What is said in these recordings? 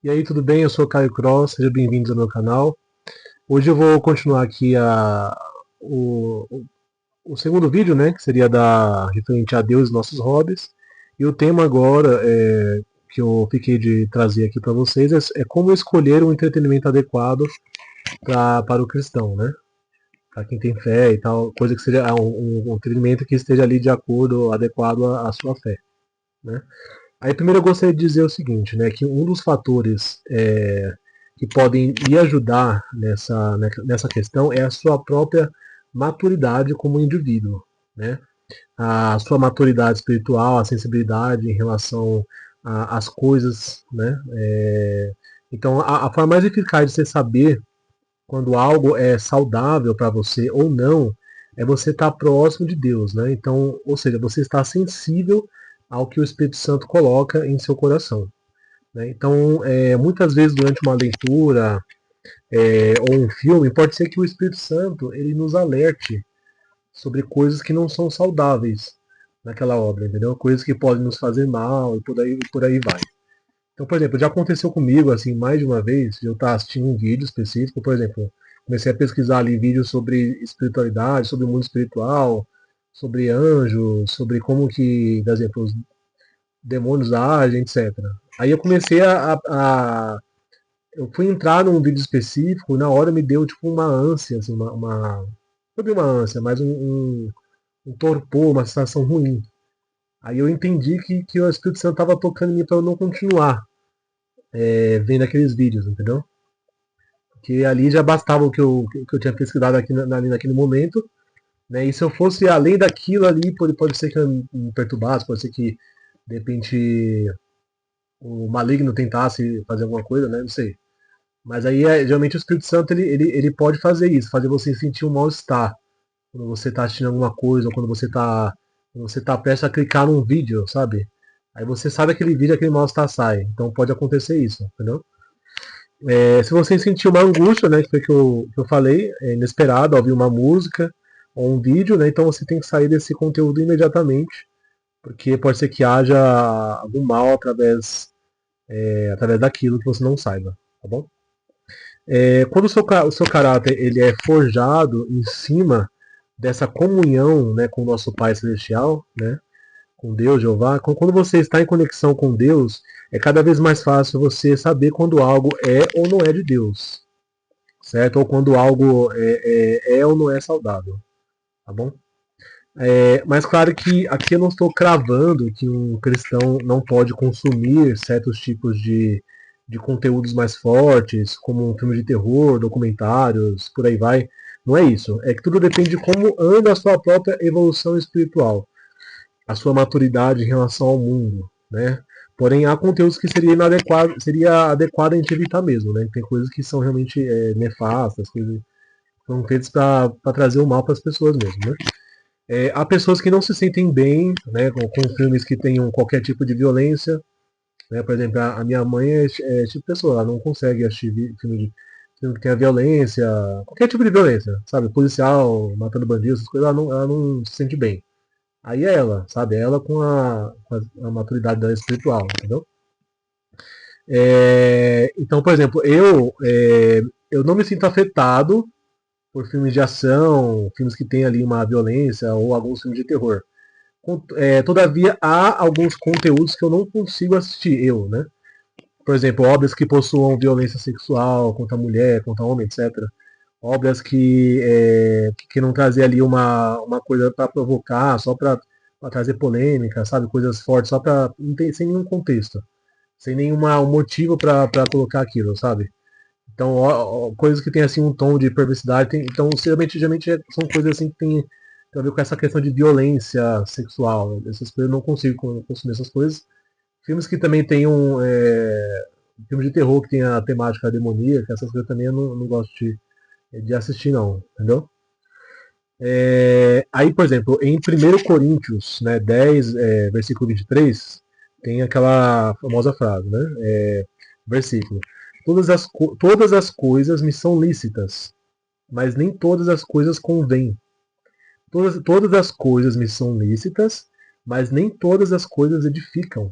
E aí, tudo bem? Eu sou o Caio Cross, sejam bem-vindos ao meu canal. Hoje eu vou continuar aqui o segundo vídeo, né, que seria referente a Deus e nossos hobbies. E o tema agora que eu fiquei de trazer aqui para vocês é como escolher um entretenimento adequado para o cristão, né? Para quem tem fé e tal, coisa que seja um entretenimento que esteja ali de acordo, adequado à sua fé, né? Aí primeiro eu gostaria de dizer o seguinte, né, que um dos fatores que podem lhe ajudar nessa questão é a sua própria maturidade como indivíduo, né? A sua maturidade espiritual, a sensibilidade em relação às coisas, né? Então a forma mais eficaz de você saber quando algo é saudável para você ou não é você estar próximo de Deus, né? Então, ou seja, você está sensível ao que o Espírito Santo coloca em seu coração, né? Então, muitas vezes durante uma leitura ou um filme, pode ser que o Espírito Santo ele nos alerte sobre coisas que não são saudáveis naquela obra, entendeu? Coisas que podem nos fazer mal e por aí vai. Então, por exemplo, já aconteceu comigo, assim, mais de uma vez, de eu estar assistindo um vídeo específico, por exemplo, comecei a pesquisar ali vídeos sobre espiritualidade, sobre o mundo espiritual, sobre anjos, sobre como que, por exemplo, os demônios agem, etc. Aí eu comecei eu fui entrar num vídeo específico, na hora me deu tipo uma ânsia, assim, não bem uma ânsia, mas um torpor, uma sensação ruim. Aí eu entendi que o Espírito Santo estava tocando em mim para eu não continuar vendo aqueles vídeos, entendeu? Que ali já bastava o que eu tinha pesquisado ali naquele momento, né? E se eu fosse além daquilo ali, pode ser que eu me perturbasse, pode ser que de repente o maligno tentasse fazer alguma coisa, né? Não sei. Mas aí geralmente o Espírito Santo ele pode fazer isso, fazer você sentir um mal-estar quando você está assistindo alguma coisa, ou quando você tá prestes a clicar num vídeo, sabe? Aí você sabe aquele vídeo, aquele mal-estar sai. Então pode acontecer isso, entendeu? Se você sentir uma angústia, né, que foi que eu falei, é inesperado, ouvir uma música ou um vídeo, né, então você tem que sair desse conteúdo imediatamente, porque pode ser que haja algum mal através daquilo que você não saiba, tá bom? Quando o seu caráter ele é forjado em cima dessa comunhão, né, com o nosso Pai Celestial, né, com Deus, Jeová, quando você está em conexão com Deus, é cada vez mais fácil você saber quando algo é ou não é de Deus, certo? Ou quando algo é ou não é saudável, tá bom? Mas claro que aqui eu não estou cravando que um cristão não pode consumir certos tipos de conteúdos mais fortes, como um filme de terror, documentários, por aí vai. Não é isso. É que tudo depende de como anda a sua própria evolução espiritual, a sua maturidade em relação ao mundo, né? Porém, há conteúdos que seria adequado a gente evitar mesmo, né? Tem coisas que são realmente nefastas, coisas que são feitas para trazer o mal para as pessoas mesmo, né? Há pessoas que não se sentem bem, né, com filmes que tenham qualquer tipo de violência, né? Por exemplo, a minha mãe é tipo de pessoa, ela não consegue assistir filme que tenha violência, qualquer tipo de violência, sabe? Policial, matando bandidos, essas coisas, ela não se sente bem. Aí é ela, sabe? É ela com a maturidade dela espiritual, entendeu? Então, por exemplo, eu não me sinto afetado por filmes de ação, filmes que tem ali uma violência ou alguns filmes de terror. Todavia, há alguns conteúdos que eu não consigo assistir, né? Por exemplo, obras que possuam violência sexual contra a mulher, contra o homem, etc. Obras que não trazer ali uma coisa para provocar, só para trazer polêmica, sabe? Coisas fortes, só para sem nenhum contexto, sem nenhum motivo para colocar aquilo, sabe? Então, coisas que tem assim um tom de perversidade, então geralmente são coisas assim que tem a ver com essa questão de violência sexual. Essas coisas eu não consigo consumir essas coisas. Filmes que também tem filmes de terror que tem a temática demoníaca, essas coisas também eu não gosto de assistir não, entendeu? Aí, por exemplo, em 1 Coríntios, né, 10, versículo 23, tem aquela famosa frase, né? Versículo. Todas as coisas me são lícitas, mas nem todas as coisas convêm. Todas as coisas me são lícitas, mas nem todas as coisas edificam.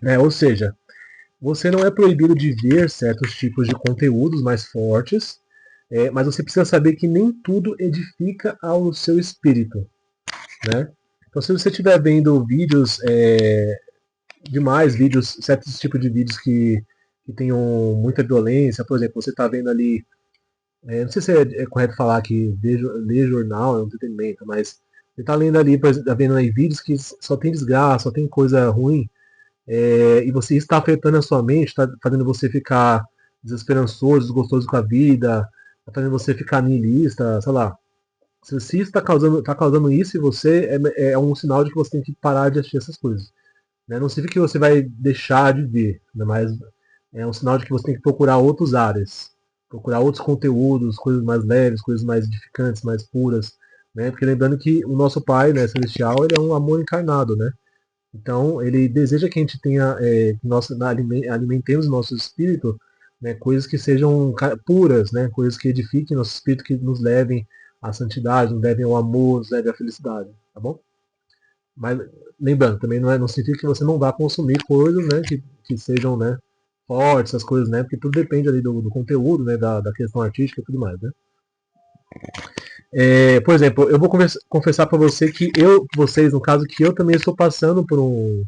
Né? Ou seja, você não é proibido de ver certos tipos de conteúdos mais fortes, mas você precisa saber que nem tudo edifica ao seu espírito, né? Então, se você estiver vendo vídeos, demais vídeos, certos tipos de vídeos que tenham muita violência, por exemplo, você está vendo ali, não sei se é correto falar que ler jornal é um entretenimento, mas você está lendo ali, por exemplo, tá vendo aí vídeos que só tem desgraça, só tem coisa ruim, e você está afetando a sua mente, está fazendo você ficar desesperançoso, desgostoso com a vida, está fazendo você ficar niilista, sei lá. Se isso tá causando isso em você, é um sinal de que você tem que parar de assistir essas coisas. Né? Não significa que você vai deixar de ver, né? Mas é um sinal de que você tem que procurar outras áreas, procurar outros conteúdos, coisas mais leves, coisas mais edificantes, mais puras. Né? Porque lembrando que o nosso Pai, né, celestial, ele é um amor encarnado, né? Então, ele deseja que a gente tenha, que nós alimentemos o nosso espírito, né, coisas que sejam puras, né, coisas que edifiquem nosso espírito, que nos levem à santidade, nos levem ao amor, nos levem à felicidade, tá bom? Mas lembrando, também não significa que você não vá consumir coisas, né, que sejam, né, fortes, essas coisas, né, porque tudo depende ali do conteúdo, né, da questão artística e tudo mais, né. Por exemplo, eu vou confessar para você que vocês, no caso, que eu também estou passando por um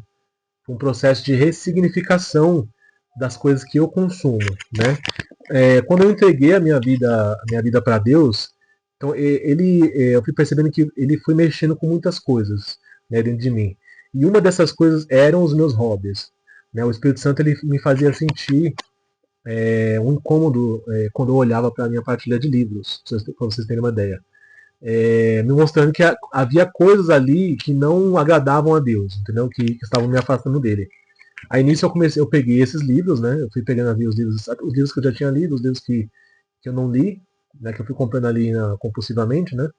processo de ressignificação das coisas que eu consumo, né? Quando eu entreguei a minha vida para Deus, então eu fui percebendo que ele foi mexendo com muitas coisas, né, dentro de mim. E uma dessas coisas eram os meus hobbies. Né? O Espírito Santo ele me fazia sentir um incômodo quando eu olhava para a minha partilha de livros, para vocês terem uma ideia. Me mostrando que havia coisas ali que não agradavam a Deus, entendeu? Que estavam me afastando dele. Aí nisso eu peguei esses livros, né? Eu fui pegando ali os livros que eu já tinha lido, os livros que eu não li, né? Que eu fui comprando ali compulsivamente, né?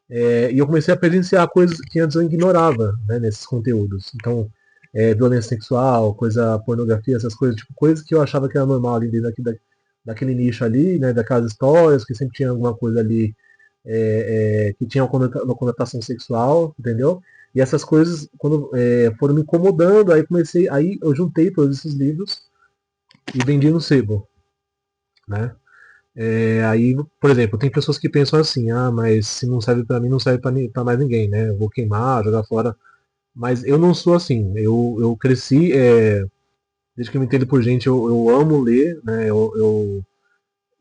E eu comecei a presenciar coisas que antes eu ignorava, né? Nesses conteúdos. Então, violência sexual, pornografia, essas coisas, tipo, coisas que eu achava que era normal ali dentro daquele nicho ali, né? Daquelas histórias que sempre tinha alguma coisa ali que tinha uma conotação sexual, entendeu? E essas coisas, quando foram me incomodando, aí eu juntei todos esses livros e vendi no sebo, né? Aí, por exemplo, tem pessoas que pensam assim, mas se não serve para mim, não serve para mais ninguém, né? Eu vou queimar, jogar fora. Mas eu não sou assim. Eu cresci, desde que eu me entendo por gente, eu amo ler, né? Eu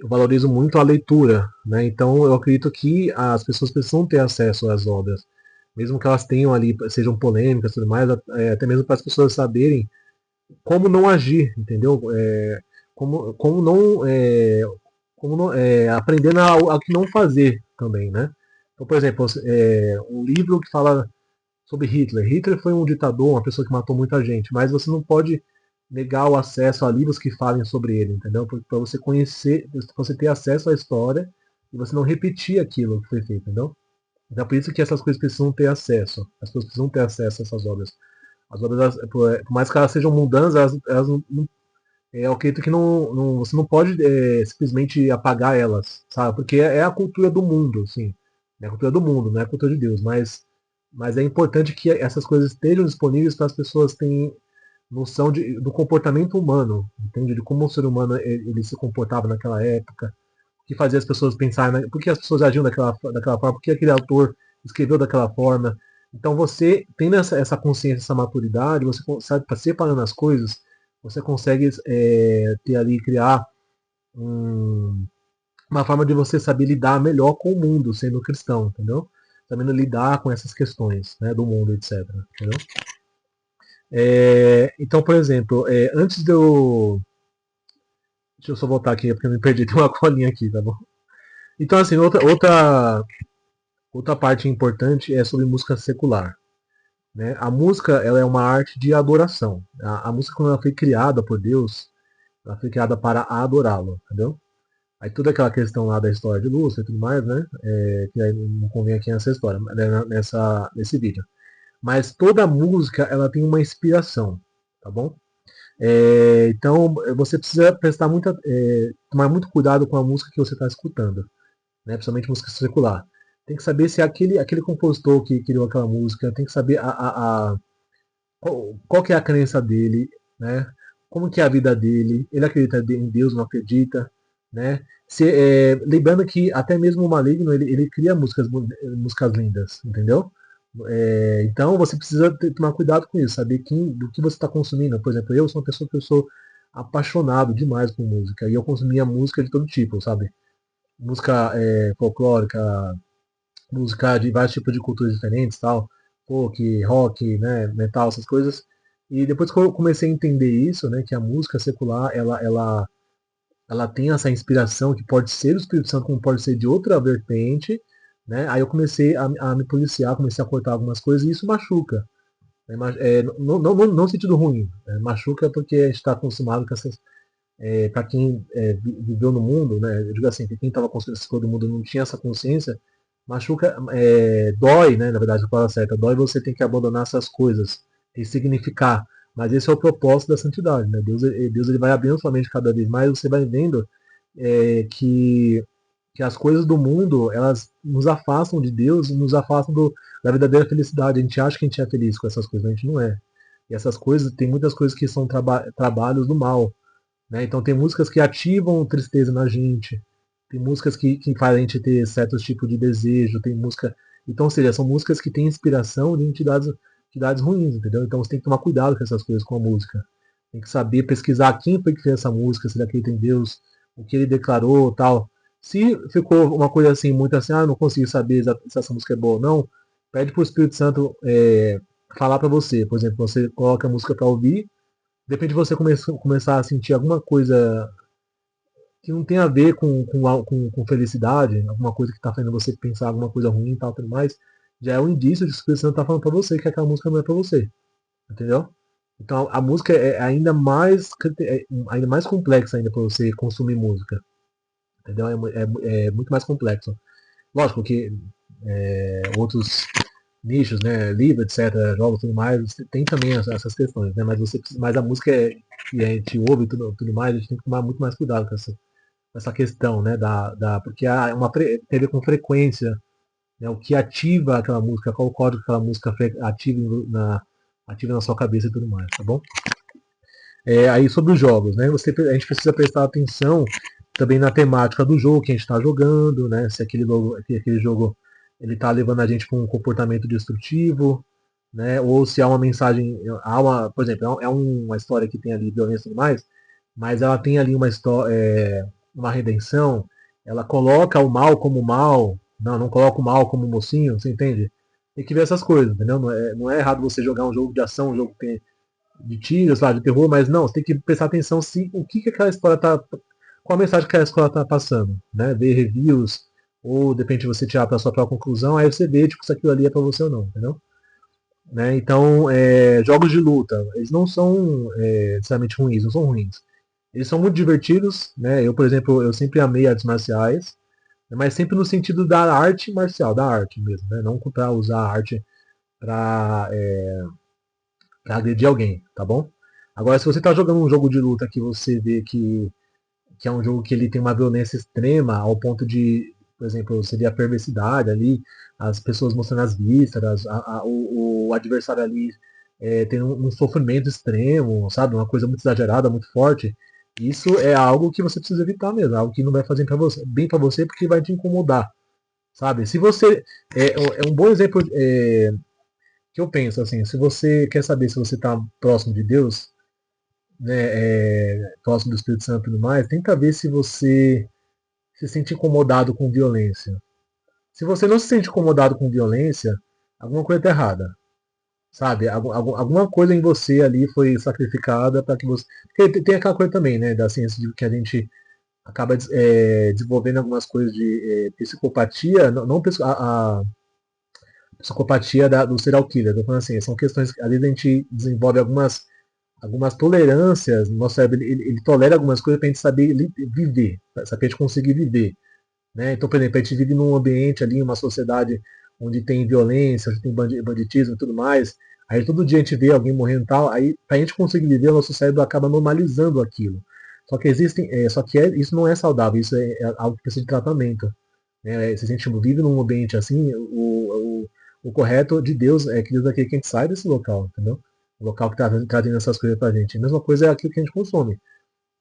valorizo muito a leitura, né? Então eu acredito que as pessoas precisam ter acesso às obras, mesmo que elas tenham ali, sejam polêmicas e tudo mais, até mesmo para as pessoas saberem como não agir, entendeu? Como não, aprendendo a que não fazer também, né? Então, por exemplo, um livro que fala sobre Hitler. Hitler foi um ditador, uma pessoa que matou muita gente, mas você não pode negar o acesso a livros que falem sobre ele, entendeu? Para você conhecer, para você ter acesso à história e você não repetir aquilo que foi feito, entendeu? Então, por isso que essas coisas precisam ter acesso. As pessoas precisam ter acesso a essas obras. As obras, por mais que elas sejam mundanas, elas não, eu acredito que você não pode simplesmente apagar elas, sabe? Porque é a cultura do mundo, assim. É a cultura do mundo, não é a cultura de Deus. Mas é importante que essas coisas estejam disponíveis para as pessoas terem noção do comportamento humano, entende? De como o ser humano ele se comportava naquela época, o que fazia as pessoas pensarem, por que as pessoas agiam daquela forma, por que aquele autor escreveu daquela forma. Então você tendo essa consciência, essa maturidade, você sabe, separando as coisas, você consegue ter ali, criar uma forma de você saber lidar melhor com o mundo, sendo cristão, entendeu? Sabendo lidar com essas questões, né, do mundo, etc. Entendeu? Então, por exemplo, antes de eu. Deixa eu só voltar aqui, porque eu me perdi, tem uma colinha aqui, tá bom? Então, assim, outra parte importante é sobre música secular. Né? A música ela é uma arte de adoração. A música, quando ela foi criada por Deus, ela foi criada para adorá-lo, entendeu? Aí toda aquela questão lá da história de Lúcia e tudo mais, né? Que aí não convém aqui nessa história, né, nesse vídeo. Mas toda música ela tem uma inspiração, tá bom? Então você precisa tomar muito cuidado com a música que você está escutando, né? Principalmente música secular. Tem que saber se aquele compositor que criou aquela música, tem que saber qual que é a crença dele, né? como que é a vida dele, ele acredita em Deus, não acredita, né? Lembrando que até mesmo o Maligno, ele cria músicas lindas, entendeu? Então você precisa tomar cuidado com isso, saber do que você está consumindo. Por exemplo, eu sou uma pessoa que eu sou apaixonado demais por música, e eu consumia música de todo tipo, sabe? Música folclórica, música de vários tipos de culturas diferentes, tal, folk, rock, né, metal, essas coisas. E depois que eu comecei a entender isso, né, que a música secular, ela tem essa inspiração que pode ser do Espírito Santo, como pode ser de outra vertente, né? Aí eu comecei a me policiar, comecei a cortar algumas coisas e isso machuca. Né? Não no sentido ruim, né? Machuca porque a gente está acostumado com essas. Para quem viveu no mundo, né? Eu digo assim, que quem estava construindo essas coisas do mundo não tinha essa consciência, machuca, dói, né? Na verdade, a palavra certa, dói você tem que abandonar essas coisas, ressignificar. Mas esse é o propósito da santidade, né? Deus ele vai abrindo sua mente cada vez mais, você vai vendo que as coisas do mundo, elas nos afastam de Deus, nos afastam da verdadeira felicidade. A gente acha que a gente é feliz com essas coisas, mas a gente não é. E essas coisas, tem muitas coisas que são trabalhos do mal, né? Então tem músicas que ativam tristeza na gente, tem músicas que fazem a gente ter certos tipos de desejo, tem música. Então, ou seja, são músicas que têm inspiração de entidades ruins, entendeu? Então você tem que tomar cuidado com essas coisas, com a música. Tem que saber pesquisar quem foi que fez essa música, se ele acredita em Deus, o que ele declarou tal. Se ficou uma coisa assim, muito assim, não consigo saber se essa música é boa ou não, pede para o Espírito Santo falar para você. Por exemplo, você coloca a música para ouvir, de repente você começar a sentir alguma coisa que não tem a ver com felicidade, alguma coisa que está fazendo você pensar alguma coisa ruim e tal, tudo mais, já é um indício de que o Espírito Santo está falando para você que aquela música não é para você, entendeu? Então a música é ainda mais complexa ainda para você consumir música, entendeu? É muito mais complexo. Lógico que outros nichos, né, livro, etc., jogos, tudo mais, tem também essas questões, né? Mas a música que a gente ouve e tudo mais, a gente tem que tomar muito mais cuidado com essa questão, né, porque há tem a ver com frequência, né, o que ativa aquela música, qual o código que aquela música ativa na sua cabeça e tudo mais, tá bom? Aí sobre os jogos, né, a gente precisa prestar atenção também na temática do jogo que a gente está jogando, né, se aquele jogo ele está levando a gente para um comportamento destrutivo, né, ou se há uma mensagem, por exemplo, uma história que tem ali violência e tudo mais, mas ela tem ali uma história, uma redenção, ela coloca o mal como mal, não coloca o mal como mocinho, você entende? Tem que ver essas coisas, entendeu? Não é errado você jogar um jogo de ação, um jogo que tem de tiros, lá, de terror, mas não, você tem que prestar atenção se o que aquela história tá. Qual a mensagem que aquela história tá passando, né? Ver reviews, ou de repente você tirar para sua própria conclusão, aí você vê tipo, se aquilo ali é para você ou não, entendeu? Né? Então, jogos de luta, eles não são necessariamente ruins, não são ruins. Eles são muito divertidos, né? Eu, por exemplo, eu sempre amei artes marciais, mas sempre no sentido da arte marcial, da arte mesmo, né? Não para usar a arte para agredir alguém, tá bom? Agora, se você está jogando um jogo de luta que você vê que é um jogo que ele tem uma violência extrema, ao ponto de, por exemplo, você vê a perversidade ali, as pessoas mostrando as vísceras, o adversário ali tendo um sofrimento extremo, sabe? Uma coisa muito exagerada, muito forte. Isso é algo que você precisa evitar mesmo, algo que não vai fazer bem para você porque vai te incomodar, sabe? Se você é um bom exemplo que eu penso assim, se você quer saber se você está próximo de Deus, né, próximo do Espírito Santo e tudo mais, tenta ver se você se sente incomodado com violência. Se você não se sente incomodado com violência, alguma coisa está errada. Sabe? Alguma coisa em você ali foi sacrificada para que você. Porque tem aquela coisa também, né, da ciência de que a gente acaba desenvolvendo algumas coisas de psicopatia, não a psicopatia do serial killer. Tô falando assim, são questões que às vezes a gente desenvolve algumas tolerâncias, nosso cérebro ele tolera algumas coisas para a gente saber viver, para a gente conseguir viver. Né? Então, por exemplo, a gente vive num ambiente ali, uma sociedade onde tem violência, onde tem banditismo e tudo mais. Aí todo dia a gente vê alguém morrendo e tal, aí para a gente conseguir viver, o nosso cérebro acaba normalizando aquilo. Só que isso não é saudável, isso é algo que precisa de tratamento. Né? Se a gente vive num ambiente assim, o correto de Deus é que Deus quer que a gente saia desse local, entendeu? O local que está trazendo essas coisas pra gente. A mesma coisa é aquilo que a gente consome.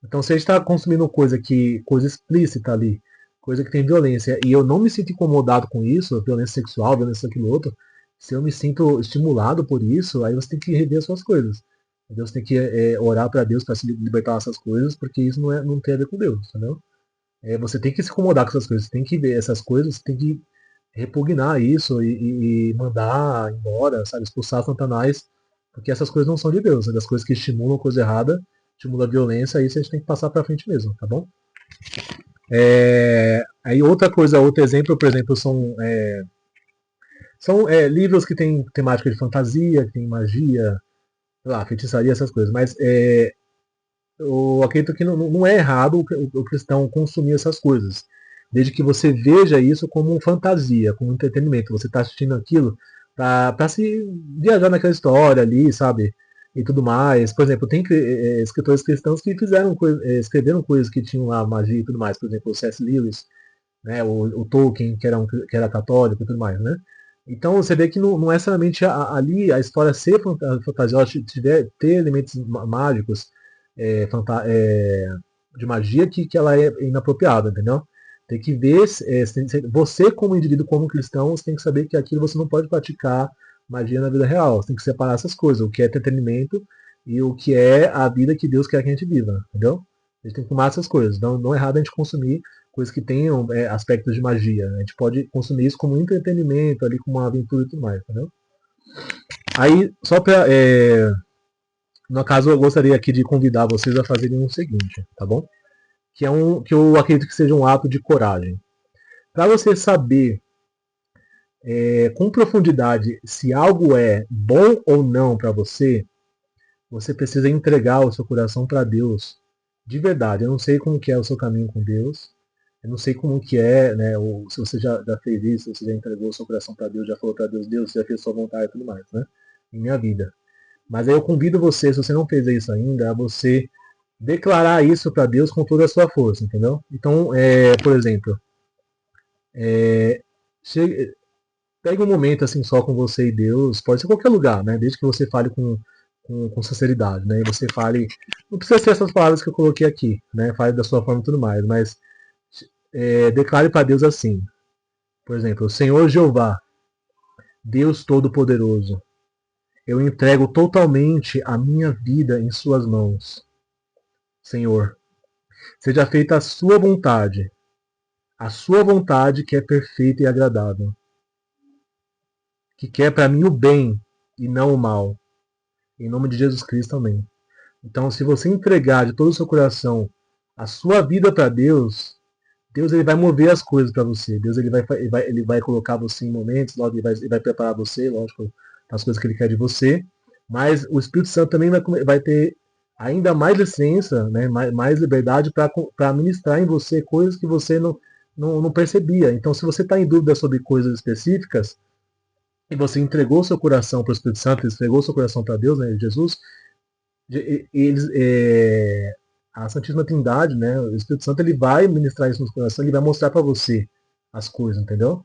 Então, se a gente está consumindo coisa explícita ali, coisa que tem violência, e eu não me sinto incomodado com isso, violência sexual, violência daquilo outro, se eu me sinto estimulado por isso, aí você tem que rever as suas coisas. Deus tem que orar para Deus para se libertar dessas coisas, porque isso não tem a ver com Deus, entendeu? Você tem que se incomodar com essas coisas, você tem que ver essas coisas, você tem que repugnar isso e mandar embora, sabe, expulsar Satanás, porque essas coisas não são de Deus, né? Das coisas que estimulam coisa errada, estimulam a violência, isso a gente tem que passar para frente mesmo, tá bom? Aí outra coisa, outro exemplo, por exemplo, são livros que têm temática de fantasia, que tem magia, sei lá, feitiçaria, essas coisas, mas eu acredito que não é errado o cristão consumir essas coisas. Desde que você veja isso como fantasia, como entretenimento. Você está assistindo aquilo para se viajar naquela história ali, sabe? E tudo mais. Por exemplo, tem escritores cristãos que escreveram coisas que tinham lá magia e tudo mais. Por exemplo, o C.S. Lewis, né? O Tolkien, que era católico e tudo mais, né? Então você vê que não é somente ali a história ser fantasiosa, ter elementos mágicos, é, de magia que ela é inapropriada, entendeu? Tem que ver, você como indivíduo, como cristão, você tem que saber que aquilo você não pode praticar magia na vida real. Você tem que separar essas coisas, o que é entretenimento e o que é a vida que Deus quer que a gente viva, entendeu? A gente tem que tomar essas coisas. Não é errado a gente consumir coisas que tenham aspectos de magia. A gente pode consumir isso como entretenimento, ali como uma aventura e tudo mais, entendeu? Aí, só para no caso, eu gostaria aqui de convidar vocês a fazerem o seguinte, tá bom? Que eu acredito que seja um ato de coragem. Para você saber com profundidade se algo é bom ou não para você, você precisa entregar o seu coração para Deus de verdade. Eu não sei como que é o seu caminho com Deus. Eu não sei como que é, né? Ou se você já fez isso, se você já entregou o seu coração para Deus, já falou para Deus, Deus, você já fez sua vontade e tudo mais, né? Em minha vida. Mas aí eu convido você, se você não fez isso ainda, a você declarar isso para Deus com toda a sua força, entendeu? Então, por exemplo, chegue, pegue um momento assim só com você e Deus, pode ser qualquer lugar, né? Desde que você fale com sinceridade, né? E você fale, não precisa ser essas palavras que eu coloquei aqui, né? Fale da sua forma e tudo mais, mas declare para Deus assim, por exemplo, Senhor Jeová, Deus Todo-Poderoso, eu entrego totalmente a minha vida em suas mãos. Senhor, seja feita a sua vontade que é perfeita e agradável, que quer para mim o bem e não o mal. Em nome de Jesus Cristo, amém. Então, se você entregar de todo o seu coração a sua vida para Deus, Deus ele vai mover as coisas para você. Deus ele vai colocar você em momentos, logo ele vai preparar você, lógico, para as coisas que ele quer de você. Mas o Espírito Santo também vai ter ainda mais licença, né, mais liberdade para ministrar em você coisas que você não percebia. Então, se você está em dúvida sobre coisas específicas, e você entregou seu coração para o Espírito Santo, entregou seu coração para Deus, né, Jesus, eles, a Santíssima Trindade, né, o Espírito Santo, ele vai ministrar isso no coração, ele vai mostrar para você as coisas, entendeu?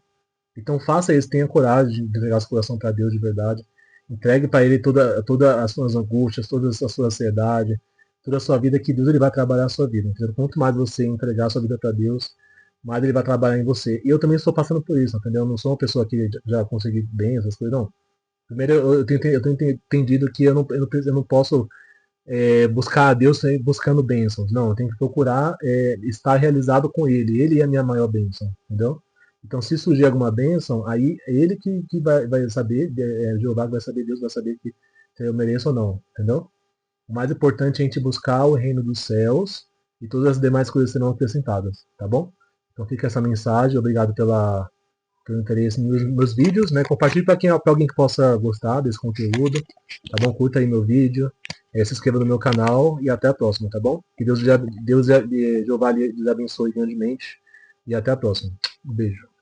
Então faça isso, tenha coragem de entregar seu coração para Deus de verdade, entregue para Ele toda as suas angústias, toda a sua ansiedade, toda a sua vida, que Deus ele vai trabalhar a sua vida. Entendeu? Quanto mais você entregar a sua vida para Deus, mais Ele vai trabalhar em você. E eu também estou passando por isso, entendeu? Eu não sou uma pessoa que já consegui bem essas coisas, não. Primeiro, eu tenho entendido que eu não posso buscar a Deus buscando bênçãos. Não, eu tenho que procurar estar realizado com Ele. Ele é a minha maior bênção, entendeu? Então, se surgir alguma bênção, aí é Ele que vai saber, Jeová vai saber, Deus vai saber que se eu mereço ou não, entendeu? O mais importante é a gente buscar o reino dos céus e todas as demais coisas serão acrescentadas, tá bom? Então fica essa mensagem, obrigado pelo interesse nos meus vídeos, né? Compartilhe para alguém que possa gostar desse conteúdo, tá bom? Curta aí meu vídeo, se inscreva no meu canal e até a próxima, tá bom? Que Deus, Jeová lhes abençoe grandemente e até a próxima. Um beijo.